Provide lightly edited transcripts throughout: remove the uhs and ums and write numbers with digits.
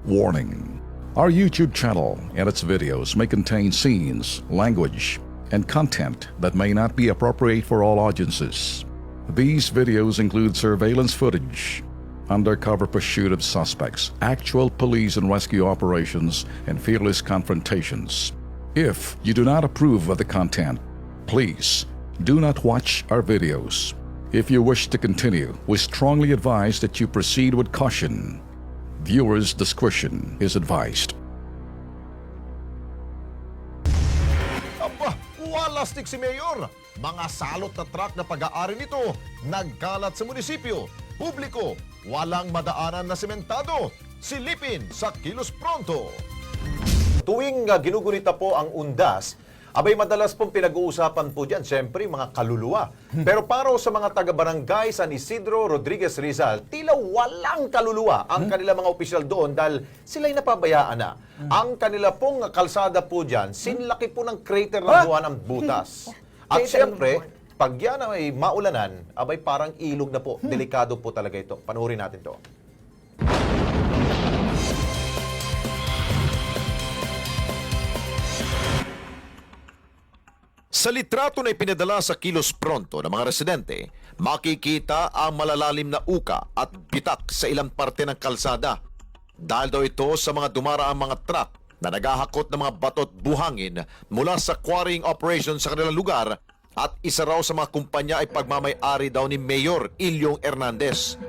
Warning: our YouTube channel and its videos may contain scenes, language, and content that may not be appropriate for all audiences. These videos include surveillance footage, undercover pursuit of suspects, actual police and rescue operations, and fearless confrontations. If you do not approve of the content, please do not watch our videos. If you wish to continue, we strongly advise that you proceed with caution. Viewers' discretion is advised. Aba, walastik si Mayor! Mga salot na truck na pag-aari nito, nagkalat sa munisipyo. Publiko, walang madaanan na sementado. Silipin sa Kilos Pronto. Tuwing ginugunita po ang undas, abay madalas pong pinag-uusapan po dyan, siyempre mga kaluluwa. Pero para sa mga taga-barangay San Isidro, Rodriguez, Rizal, tila walang kaluluwa ang kanilang mga opisyal doon dahil sila'y napabayaan na. Ang kanila pong kalsada po dyan, sinlaki po ng crater ng buwan ng butas. At siyempre, pag yan ay maulanan, abay parang ilog na po. Delikado po talaga ito. Panuorin natin to. Sa litrato na ipinadala sa Kilos Pronto ng mga residente, makikita ang malalalim na uka at bitak sa ilang parte ng kalsada. Dahil daw ito sa mga dumaraang mga truck na naghahakot ng mga batot buhangin mula sa quarrying operation sa kanilang lugar at isa raw sa mga kumpanya ay pagmamay-ari daw ni Mayor Ilyong Hernandez.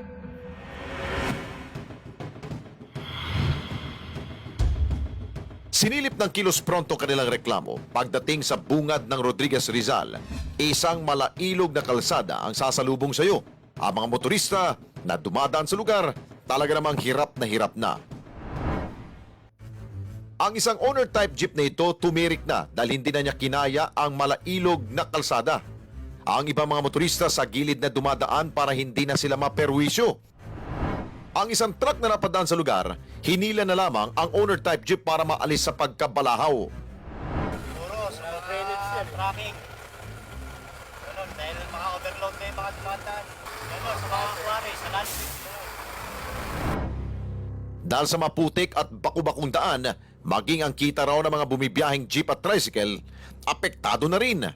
Sinilip ng Kilos Pronto kanilang reklamo pagdating sa bungad ng Rodriguez Rizal, isang malailog na kalsada ang sasalubong sa iyo. Ang mga motorista na dumadaan sa lugar talaga namang hirap na. Ang isang owner-type jeep na ito tumirik na dahil hindi na niya kinaya ang malailog na kalsada. Ang ibang mga motorista sa gilid na dumadaan para hindi na sila maperwisyo. Ang isang truck na napadaan sa lugar, hinila na lamang ang owner-type jeep para maalis sa pagkabalahaw. Siguro, sa drainage yan, tracking. Ganun, dahil maka-overload na yung mga dumadaan. Ganun, sa mga quarry, sa landfill. Dahil sa maputik at baku-bakong daan, maging ang kita raw ng mga bumibiyaheng jeep at tricycle, apektado na rin.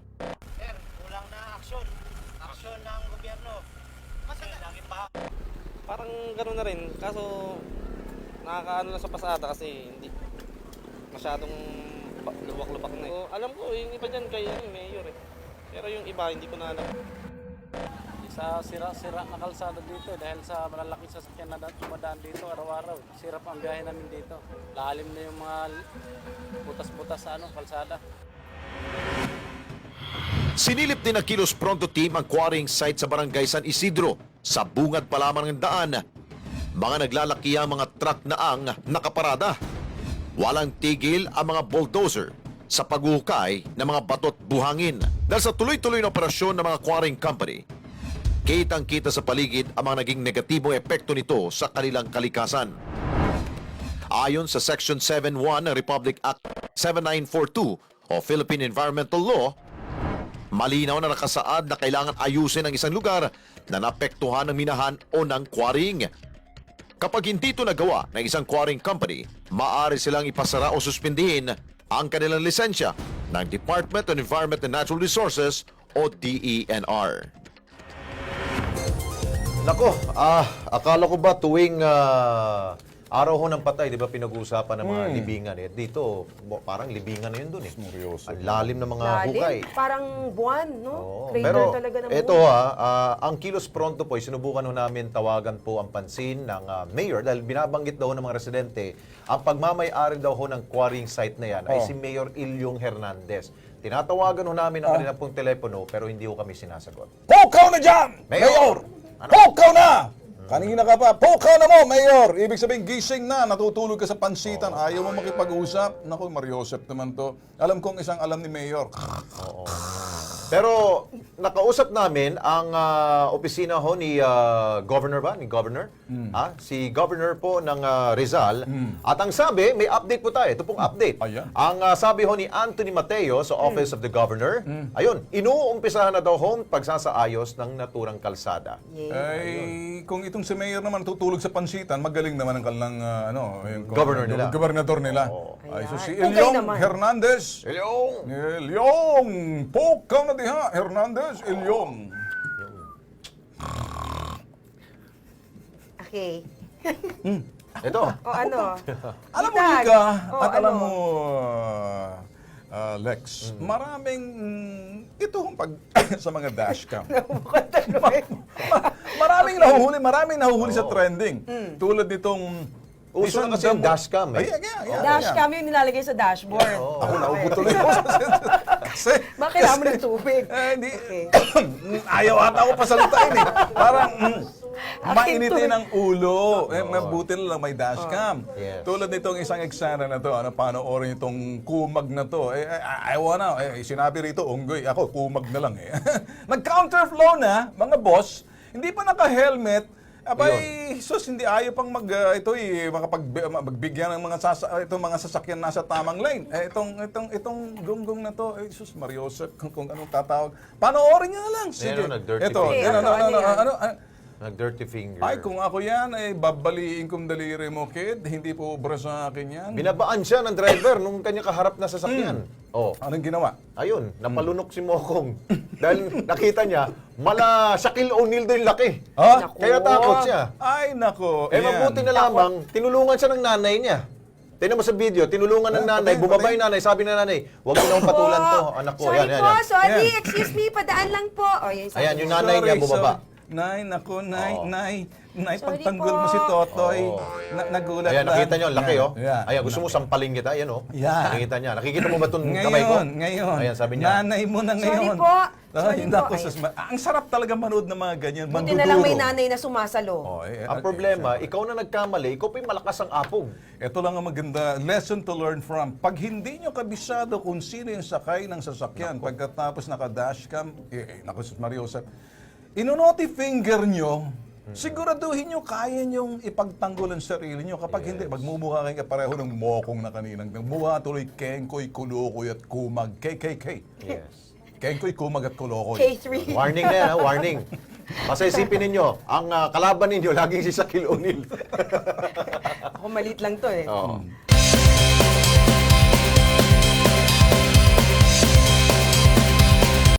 Sir, kulang na aksyon. Aksyon ng gobyerno. Kasi lagi pa. Parang gano'n na rin, kaso nakakaano lang sa pasada kasi hindi masyadong lubak-lubak na eh. So, alam ko, yung iba dyan kay Mayor eh. Pero yung iba, hindi ko na alam. Sa sira-sira na kalsada dito dahil sa malalaking sasakyan na dumadaan dito araw-araw. Sirap ang biyahe namin dito. Lalim na yung mga butas-butas sa kalsada. Sinilip din ng Kilos Pronto team ang quarrying site sa barangay San Isidro. Sa bungad pa lamang ng daan, mga naglalaki ang mga truck na ang nakaparada. Walang tigil ang mga bulldozer sa paghuhukay ng mga batot buhangin. Dahil sa tuloy-tuloy na operasyon ng mga quarrying company, kitang-kita sa paligid ang mga naging negatibong epekto nito sa kanilang kalikasan. Ayon sa Section 7.1 ng Republic Act 7942 o Philippine Environmental Law, malinaw na nakasaad na kailangan ayusin ang isang lugar na naapektuhan ng minahan o ng quarrying. Kapag hindi ito nagawa ng isang quarrying company, maaari silang ipasara o suspindihin ang kanilang lisensya ng Department of Environment and Natural Resources o DENR. Nako, akala ko ba tuwing araw ho ng patay, di ba pinag-uusapan ng mga libingan eh. Dito, parang libingan na yun dun eh. Ang lalim ng mga hukay. Parang buwan, no? Oo. Crater Pero talaga ng ito buwan. ang Kilos Pronto po, sinubukan ho namin tawagan po ang pansin ng mayor dahil binabanggit daw ng mga residente, ang pagmamay-ari daw ho ng quarrying site na yan ay si Mayor Ilyong Hernandez. Tinatawagan ho namin ang kanilang pong telepono pero hindi ho kami sinasagot. Pukaw na dyan! Mayor! Ano? Pukaw na! Kanina ka pa, pukaw na mo, Mayor! Ibig sabihin, gising na, natutulog ka sa pansitan, ayaw mo makipag-usap. Naku, Mariosep naman to. Alam kong isang alam ni Mayor. Pero nakausap namin ang opisina ho ni Governor ba? Ni Governor? Si Governor po ng Rizal. At ang sabi, may update po tayo. Ito pong update. Ayan. Ang sabi ho ni Anthony Mateo sa Office of the Governor, ayun, inuumpisahan na daw ho ang pagsasaayos ng naturang kalsada. Ay, kung itong si Mayor naman tutulog sa pansitan, magaling naman ang kanilang yung Governor nila. Gobernador nila. Ay, so si Okay Ilyong naman. Hernandez. Ilyong! Ilyong! Pokaw na diha, Hernandez, Ilyong. Okay. Ito. O ano? Alam mo, Itag. Ika, O, at alam ano? mo, Lex, maraming, ito ang pag, sa mga dashcam. maraming nahuhuli sa trending. Tulad nitong, Uso na kasi yung dashcam eh. Dashcam yung nilalagay sa dashboard. Ako naubo tuloy ako. Kasi, Bakit kailangan mo ng tubig? hindi, Okay. ayaw ata ako pasalitain eh. Parang, mainitin to. ang ulo. Mabuti na lang may dashcam. Yes. Tulad nitong isang eksena na to, panoorin itong kumag na to. Ayaw na, sinabi rito, unggoy, ako, kumag na lang eh. Nag-counterflow na, mga boss, hindi pa naka-helmet. Abay, sus, hindi ayaw pang magbigyan ng mga sasakyan nasa tamang lane. Itong gunggong na to, sus, Mariosep, kung anong tatawag. Panoorin niyo na lang. Sige. nag-dirty Ito, finger. ano, Nag-dirty finger. ay, kung ako yan, babaliin kong daliri mo, kid. Hindi po obra sa akin yan. Binabaan siya ng driver nung kanya kaharap na sasakyan. Oh. Anong ginawa? Ayun, napalunok si Mokong. Dahil nakita niya, mala Shaquille O'Neal doon yung laki. Ha? Kaya takot siya. Ay, nako. Eh mabuti na lamang, tinulungan siya ng nanay niya. Tingnan mo sa video, tinulungan ng nanay, bumaba yung nanay, sabi ng nanay, huwag mo nang patulan to, anak ko. Sorry Yan, po, yan. sorry. Yan. Excuse me, padaan lang po. O, yun, sabi Ayan, niya. yung nanay niya bumaba. Nay, nako, nay, Sorry pagtanggol po. mo si Totoy. Oo. Nagulat Ayan, lang. nakita niyo, ang laki Yan, oh. yan. Ayan, gusto mo sampalin kita, ayan oh. Yan. Nakikita niya. Nakikita mo ba itong kamay ko? Ngayon. Ayan, sabi niya. Nanay mo na Sorry ngayon. po. Ay, Sorry naku, po. sus, ang sarap talaga manood ng mga ganyan. Buti na lang may manduduro. nanay na sumasalo. Oh, Ang problema, ikaw na nagkamali, ikaw pa yung malakas ang apog. Ito lang ang maganda lesson to learn from. Pag hindi nyo kabisado kung sino yung sakay ng sasakyan, pagkatapos naka-dashcam, naku, sus, Mariosep, inunoti finger nyo, siguraduhin nyo kaya nyong ipagtanggol ang sarili nyo. Kapag hindi, magmumukha kayo pareho ng Mokong na kaninang. Mukha tuloy Kengkoy, Kulukoy at Kumag. KKK. Yes. Kengkoy, Kumag at Kulukoy. K3. Warning na yan, ha? Warning. Basta isipin ninyo, ang kalaban ninyo, laging si Shaquille O'Neal. Ako maliit lang to eh. Oo.